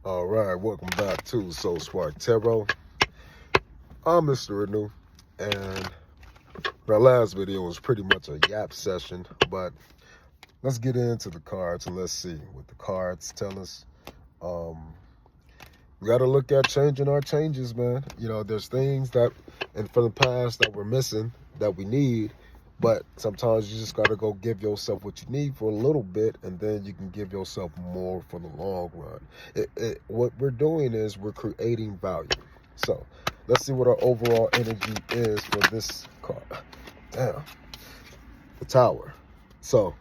All right, welcome back to Soul Spark Tarot. I'm Mr. Renew, and our last video was pretty much a yap session, but let's get into the cards and let's see what the cards tell us. We got to look at changing our changes, man. You know, there's things that, and from the past that we're missing that we need, but sometimes you just got to go give yourself what you need for a little bit, and then you can give yourself more for the long run. What we're doing is we're creating value. So let's see what our overall energy is for this card. Damn. The Tower. So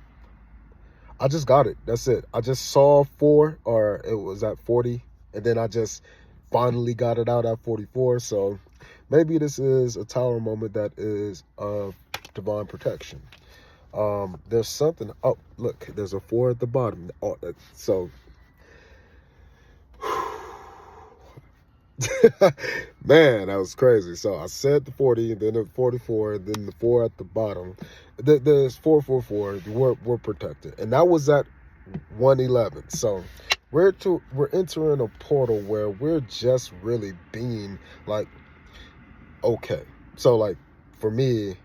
I just got it. That's it. I just saw 4, or it was at 40, and then I just finally got it out at 44. So maybe this is a Tower moment that is of divine protection. There's something. Oh, look, there's a 4 at the bottom. Oh, so man, that was crazy. So I said the 40, and then the 44, and then the 4 at the bottom. There's 444. We're protected, and that was at 111. So we're entering a portal where we're just really being like okay. So like for me,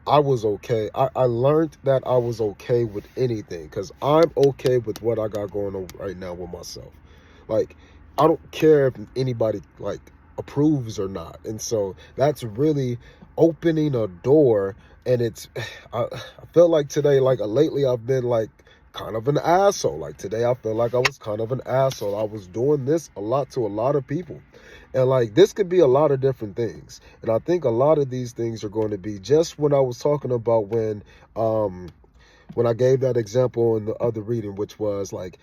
I was okay. I learned that I was okay with anything because I'm okay with what I got going on right now with myself. Like, I don't care if anybody like approves or not. And so that's really opening a door. And it's, I feel like today, like lately I've been like kind of an asshole. Like today I feel like I was kind of an asshole. I was doing this a lot to a lot of people. And like this could be a lot of different things. And I think a lot of these things are going to be just when I was talking about when I gave that example in the other reading, which was like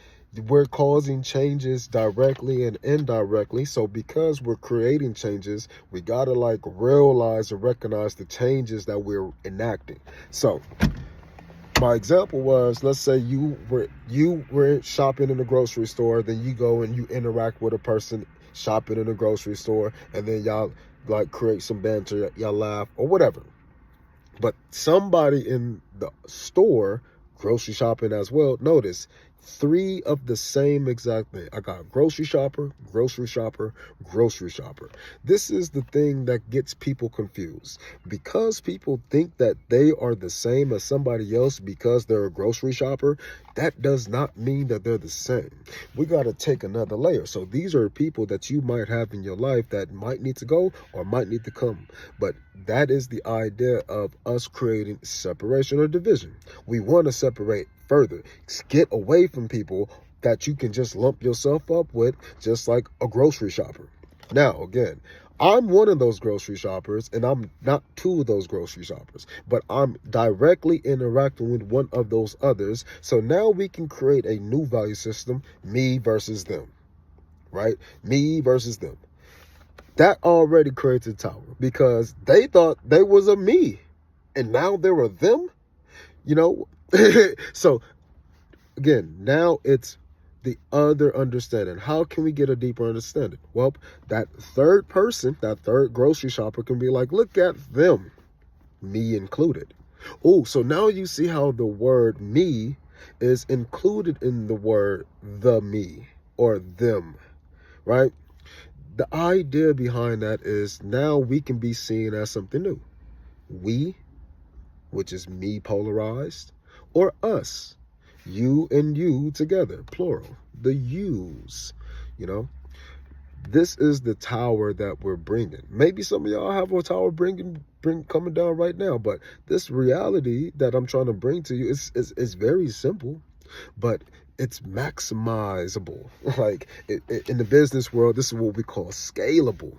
we're causing changes directly and indirectly. So because we're creating changes, we got to like realize and recognize the changes that we're enacting. So my example was, let's say you were shopping in the grocery store, then you go and you interact with a person shopping in a grocery store, and then y'all like create some banter, y'all laugh or whatever. But somebody in the store, grocery shopping as well, notice 3 of the same exact thing. I got grocery shopper, grocery shopper, grocery shopper. This is the thing that gets people confused. Because people think that they are the same as somebody else because they're a grocery shopper, that does not mean that they're the same. We got to take another layer. So these are people that you might have in your life that might need to go or might need to come. But that is the idea of us creating separation or division. We want to separate further. Get away from people that you can just lump yourself up with, just like a grocery shopper. Now, again, I'm one of those grocery shoppers, and I'm not 2 of those grocery shoppers, but I'm directly interacting with one of those others. So now we can create a new value system, me versus them, right? Me versus them. That already creates a tower because they thought they was a me, and now they're a them, you know? So again, now it's the other understanding. How can we get a deeper understanding? Well, that third person, that third grocery shopper can be like, look at them, me included. Oh, so now you see how the word me is included in the word the me or them, right? The idea behind that is now we can be seen as something new. We, which is me polarized, or us, you and you together, plural, the yous, you know. This is the tower that we're bringing. Maybe some of y'all have a tower coming down right now, but this reality that I'm trying to bring to you is very simple, but it's maximizable. Like in the business world, this is what we call scalable.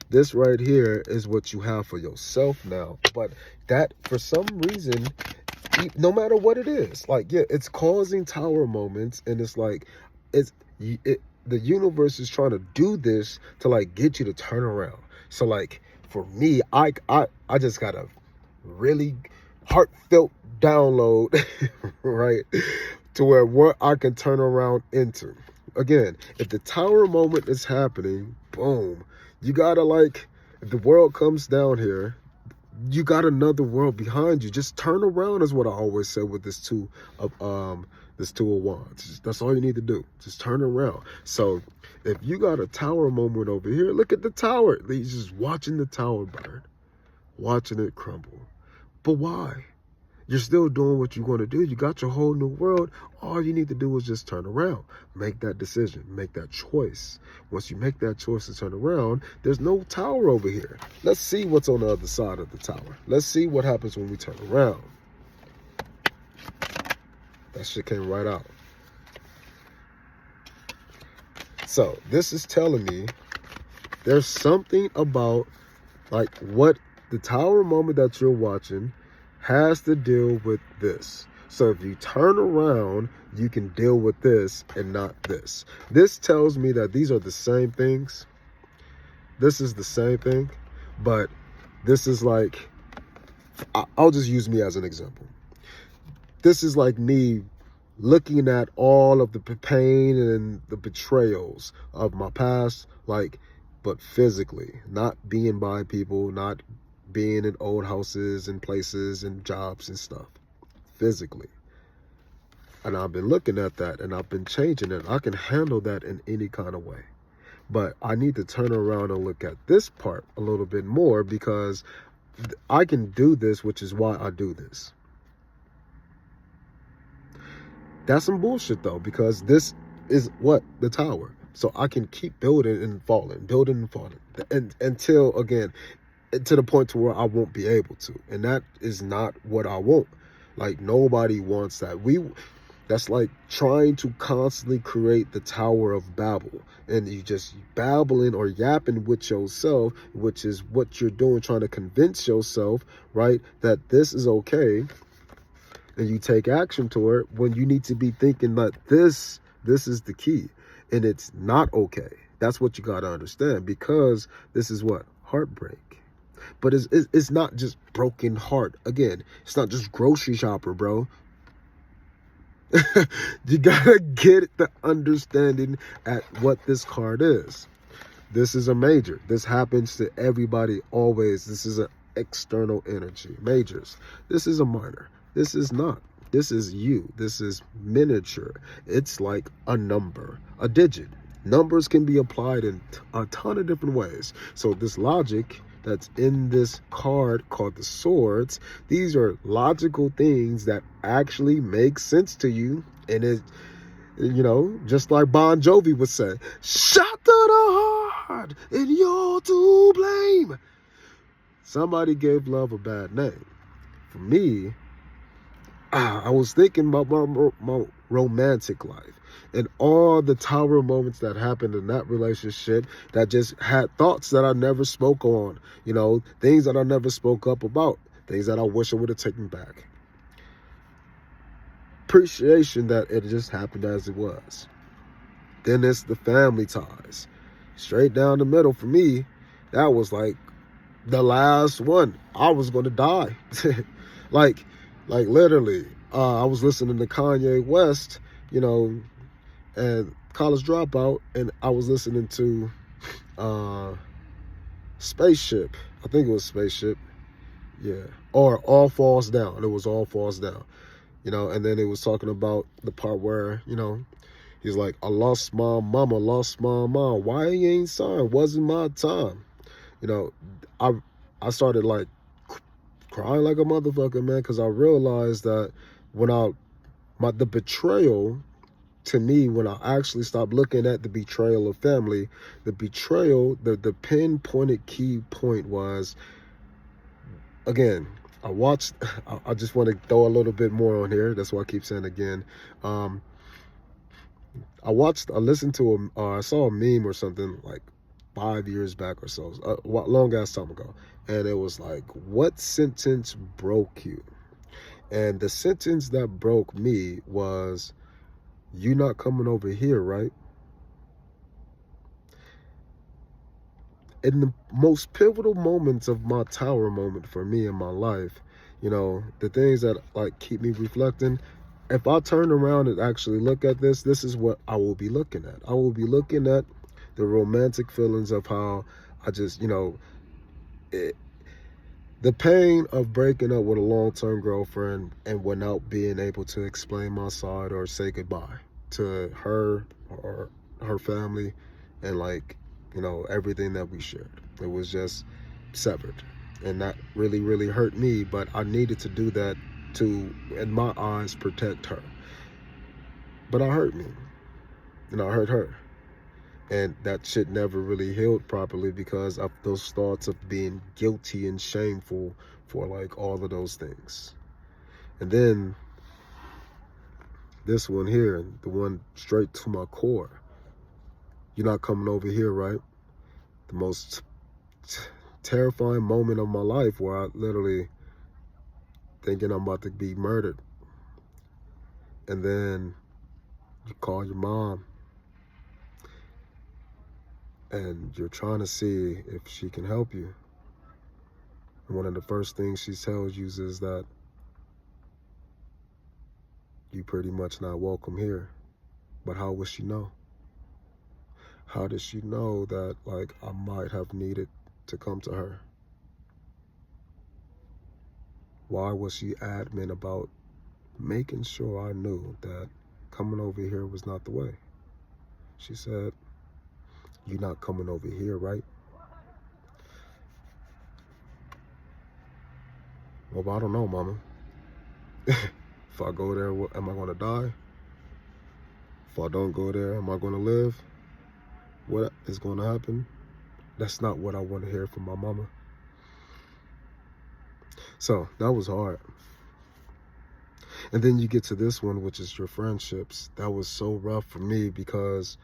This right here is what you have for yourself now, but that for some reason, no matter what it is, like, yeah, it's causing tower moments, and it's like the universe is trying to do this to like get you to turn around. So like for me, I just got a really heartfelt download right to where what I can turn around into. Again, if the tower moment is happening, boom, you gotta like, if the world comes down here, you got another world behind you. Just turn around is what I always say with this too of this Two of Wands. That's all you need to do. Just turn around. So if you got a tower moment over here, look at the tower. He's just watching the tower burn, watching it crumble. But why? You're still doing what you want to do. You got your whole new world. All you need to do is just turn around. Make that decision. Make that choice. Once you make that choice to turn around, there's no tower over here. Let's see what's on the other side of the tower. Let's see what happens when we turn around. That shit came right out. So this is telling me there's something about like what the tower moment that you're watching has to deal with this. So if you turn around, you can deal with this and not this. This tells me that these are the same things. This is the same thing, but this is like, I'll just use me as an example. This is like me looking at all of the pain and the betrayals of my past, like, but physically, not being by people, not being in old houses and places and jobs and stuff, physically. And I've been looking at that and I've been changing it. I can handle that in any kind of way. But I need to turn around and look at this part a little bit more, because I can do this, which is why I do this. That's some bullshit though, because this is what? The tower. So I can keep building and falling, and until, again, to the point to where I won't be able to. And that is not what I want. Like, nobody wants that. That's like trying to constantly create the Tower of Babel, and you just babbling or yapping with yourself, which is what you're doing, trying to convince yourself, right, that this is okay, and you take action toward it when you need to be thinking that this is the key, and it's not okay. That's what you got to understand, because this is what? Heartbreak. But it's not just broken heart. Again, it's not just grocery shopper, bro. You gotta get the understanding at what this card is. This is a major. This happens to everybody always. This is an external energy. Majors. This is a minor. This is not. This is you. This is miniature. It's like a number, a digit. Numbers can be applied in a ton of different ways. So this logic that's in this card called the Swords, these are logical things that actually make sense to you. And it, you know, just like Bon Jovi would say, shot to the heart and you're to blame. Somebody gave love a bad name. For me, I was thinking about my romantic life and all the tower moments that happened in that relationship that just had thoughts that I never spoke on, you know, things that I never spoke up about, things that I wish I would have taken back. Appreciation that it just happened as it was. Then it's the family ties. Straight down the middle for me, that was like the last one. I was going to die. Like literally, I was listening to Kanye West, you know, and College Dropout, and I was listening to Spaceship. I think it was Spaceship. Yeah. Or All Falls Down. It was All Falls Down. You know, and then it was talking about the part where, you know, he's like, I lost my mama, lost my mom. Why he ain't signed? Wasn't my time. You know, I started like crying like a motherfucker, man, because I realized that when the betrayal, to me, when I actually stopped looking at the betrayal of family, the betrayal, the pinpointed key point was, again, I just want to throw a little bit more on here. That's why I keep saying again. I listened to I saw a meme or something like 5 years back or so, a long ass time ago. And it was like, what sentence broke you? And the sentence that broke me was, you not coming over here, right? In the most pivotal moments of my tower moment for me in my life, you know, the things that like keep me reflecting, if I turn around and actually look at this is what I will be looking at. I will be looking at the romantic feelings of how I just, you know, The pain of breaking up with a long-term girlfriend and without being able to explain my side or say goodbye to her or her family, and like, you know, everything that we shared. It was just severed. And that really, really hurt me, but I needed to do that to, in my eyes, protect her. But I hurt me, and I hurt her. And that shit never really healed properly because of those thoughts of being guilty and shameful for like all of those things. And then this one here, the one straight to my core. You're not coming over here, right? The most terrifying moment of my life where I literally thinking I'm about to be murdered. And then you call your mom and you're trying to see if she can help you. And one of the first things she tells you is that you pretty much not welcome here. But how would she know? How did she know that, like, I might have needed to come to her? Why was she adamant about making sure I knew that coming over here was not the way? She said, "You're not coming over here, right?" Well, I don't know, mama. If I go there, am I going to die? If I don't go there, am I going to live? What is going to happen? That's not what I want to hear from my mama. So that was hard. And then you get to this one, which is your friendships. That was so rough for me because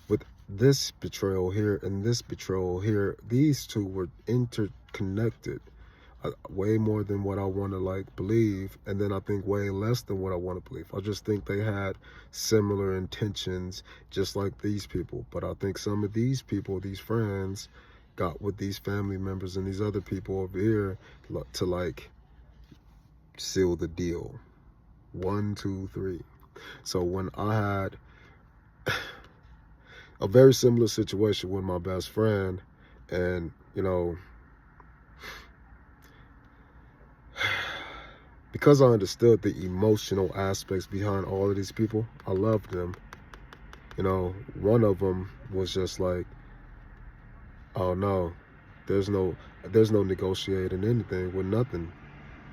with this betrayal here and this betrayal here, these two were interconnected. Way more than what I want to like believe, and then I think way less than what I want to believe. I just think they had similar intentions, just like these people. But I think some of these people, these friends, got with these family members and these other people over here to like seal the deal. 1, 2, 3. So when I had a very similar situation with my best friend, and you know, because I understood the emotional aspects behind all of these people, I loved them. You know, one of them was just like, oh no, there's no negotiating anything with nothing.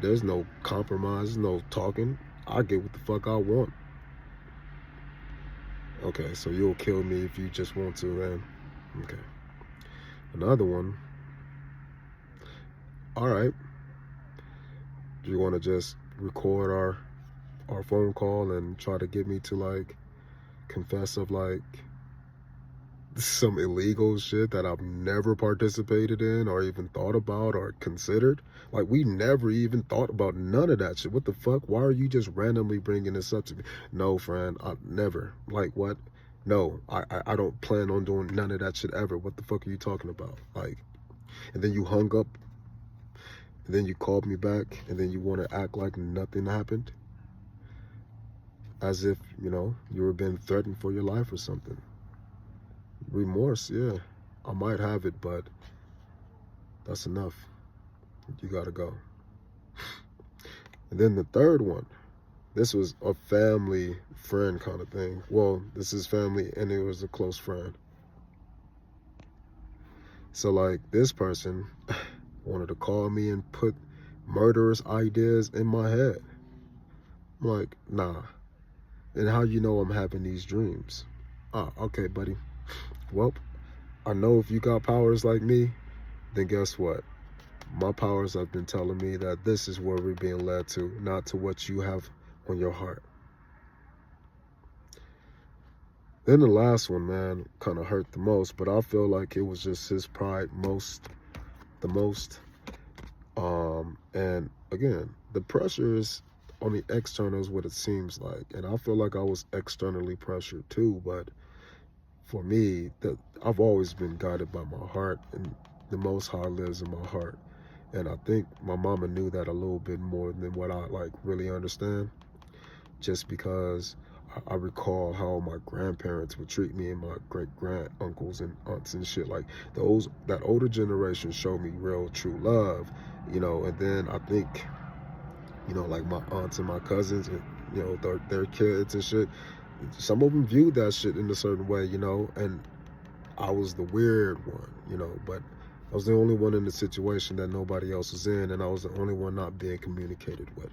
There's no compromise, no talking. I get what the fuck I want. Okay, so you'll kill me if you just want to, then. Okay. Another one. All right. Do you want to just record our phone call and try to get me to like confess of like some illegal shit that I've never participated in or even thought about or considered? Like, we never even thought about none of that shit. What the fuck? Why are you just randomly bringing this up to me? No, friend, I never. Like, what? No, I don't plan on doing none of that shit ever. What the fuck are you talking about? Like, and then you hung up, and then you called me back, and then you want to act like nothing happened, as if, you know, you were being threatened for your life or something. Remorse, yeah, I might have it, but that's enough. You gotta go. And then the third one, this was a family friend kind of thing. Well, this is family and it was a close friend. So like, this person wanted to call me and put murderous ideas in my head. I'm like, nah. And how you know I'm having these dreams? Ah, okay, buddy. Well, I know if you got powers like me, then guess what? My powers have been telling me that this is where we're being led to, not to what you have on your heart. Then the last one, man, kind of hurt the most, but I feel like it was just his pride the most. And again, the pressure is on the external is what it seems like. And I feel like I was externally pressured too, but for me, I've always been guided by my heart, and the Most High lives in my heart. And I think my mama knew that a little bit more than what I like really understand, just because I recall how my grandparents would treat me and my great-grand uncles and aunts and shit. Like that older generation showed me real true love, you know. And then I think, you know, like my aunts and my cousins, and, you know, their kids and shit, some of them viewed that shit in a certain way, you know. And I was the weird one, you know, but I was the only one in the situation that nobody else was in, and I was the only one not being communicated with.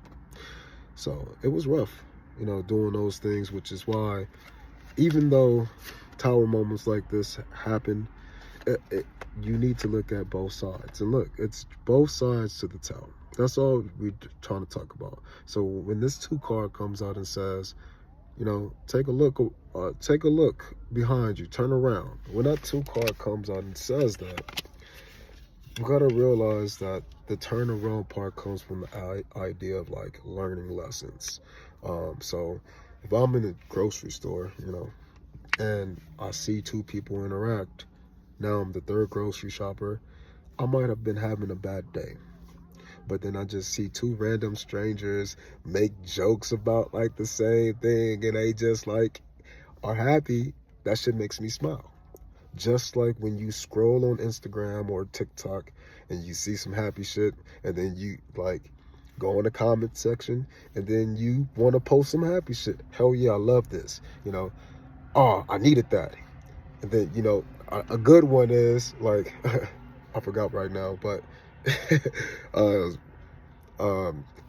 So it was rough, you know, doing those things, which is why, even though tower moments like this happen, you need to look at both sides. And look, it's both sides to the tower. That's all we're trying to talk about. So when this 2 card comes out and says, you know, take a look behind you, turn around. When that 2 card comes out and says that, you gotta realize that the turn around part comes from the idea of like learning lessons. So if I'm in a grocery store, you know, and I see 2 people interact, now I'm the 3rd grocery shopper, I might have been having a bad day. But then I just see 2 random strangers make jokes about like the same thing, and they just like are happy. That shit makes me smile. Just like when you scroll on Instagram or TikTok and you see some happy shit, and then you like go in the comment section and then you want to post some happy shit. Hell yeah, I love this. You know, oh, I needed that. And then, you know, a good one is like, I forgot right now, but it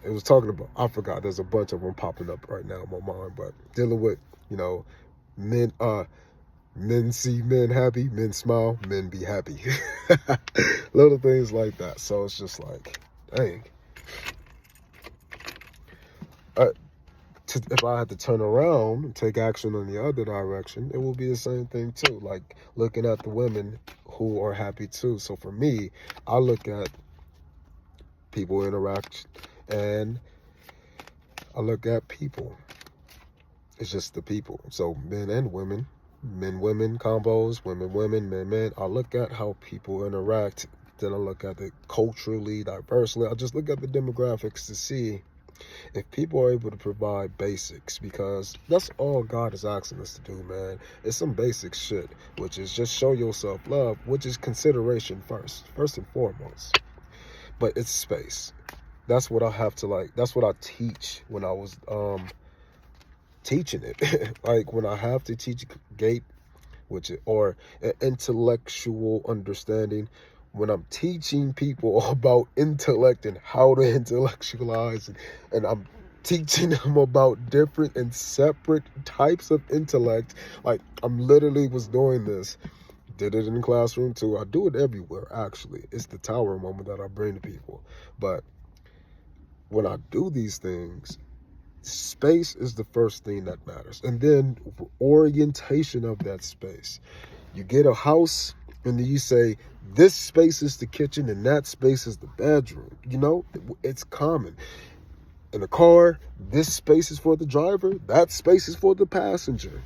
was talking about, I forgot, there's a bunch of them popping up right now in my mind, but dealing with, you know, men see men happy, men smile, men be happy. Little things like that. So it's just like, dang. If I had to turn around and take action in the other direction, it will be the same thing too. Like looking at the women who are happy too. So for me, I look at people interact and I look at people. It's just the people. So men and women, men-women combos, women-women, men-men. I look at how people interact. Then I look at it culturally, diversely. I just look at the demographics to see if people are able to provide basics, because that's all God is asking us to do, man. It's some basic shit, which is just show yourself love, which is consideration first and foremost. But it's space. That's what I have to like. That's what I teach when I was teaching it. Like when I have to teach gate, or an intellectual understanding. When I'm teaching people about intellect and how to intellectualize, and I'm teaching them about different and separate types of intellect, like I'm literally was doing this, did it in the classroom too. I do it everywhere, actually. It's the tower moment that I bring to people. But when I do these things, space is the first thing that matters. And then orientation of that space. You get a house, and then you say, this space is the kitchen and that space is the bedroom. You know, it's common. In a car, this space is for the driver, that space is for the passenger.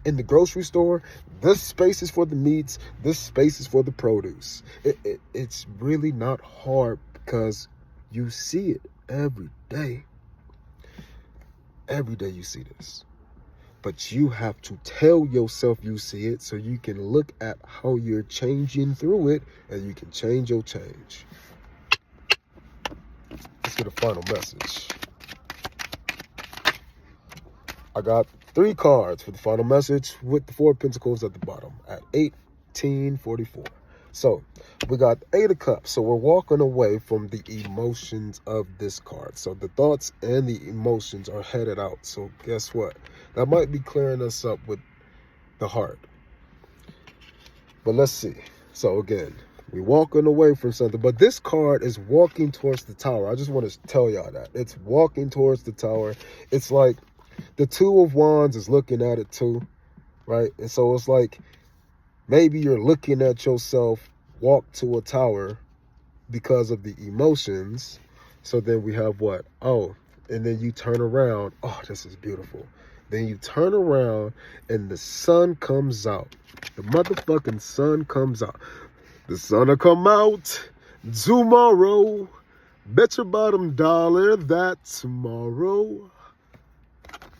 In the grocery store, this space is for the meats, this space is for the produce. It's really not hard because you see it every day. Every day you see this. But you have to tell yourself you see it so you can look at how you're changing through it, and you can change your change. Let's get a final message. I got 3 cards for the final message with the 4 pentacles at the bottom at 1844. So we got 8 of cups. So we're walking away from the emotions of this card. So the thoughts and the emotions are headed out. So guess what? That might be clearing us up with the heart. But let's see. So again, we're walking away from something. But this card is walking towards the tower. I just want to tell y'all that. It's walking towards the tower. It's like the 2 of Wands is looking at it too, right? And so it's like maybe you're looking at yourself walk to a tower because of the emotions. So then we have what? Oh, and then you turn around. Oh, this is beautiful. Then you turn around and the sun comes out. The motherfucking sun comes out. The sun will come out tomorrow. Bet your bottom dollar that tomorrow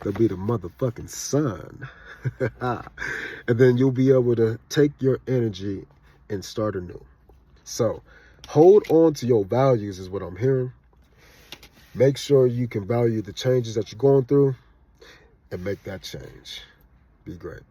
They'll be the motherfucking sun. And then you'll be able to take your energy and start anew. So hold on to your values is what I'm hearing. Make sure you can value the changes that you're going through and make that change. Be great.